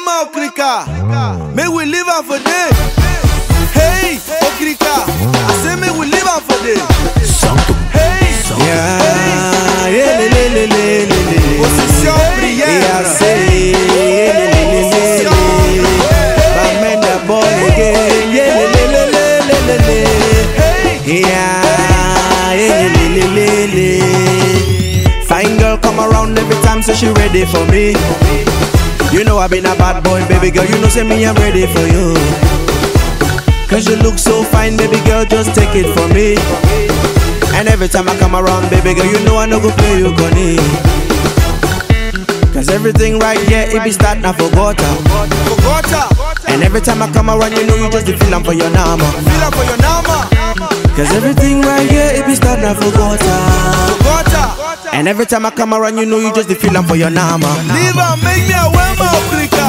my Okrika. May we live on for day. Hey, Okrika. I say may we live on for day. Hey, Yeah, yeah, le, le, le, le, le. Position prière. Yeah, say, yeah, le, le, le, le, le. Bamenda born again. Yeah, le, le, le, le, le, le. Yeah, yeah, le, le, le, le. Fine girl come around every time, so she ready for me. You know I been a bad boy, baby girl. You know say me I'm ready for you. Cause you look so fine, baby girl, just take it from me. And every time I come around, baby girl, you know I no go play you gunny. Cause everything right here, it be starting to forgot. And every time I come around, you know you just the feeling for your nama. Cause everything right here, it be starting to forgot. And every time I come around, you know you just the feeling for your nama. Leave and make me a well, my Okrika.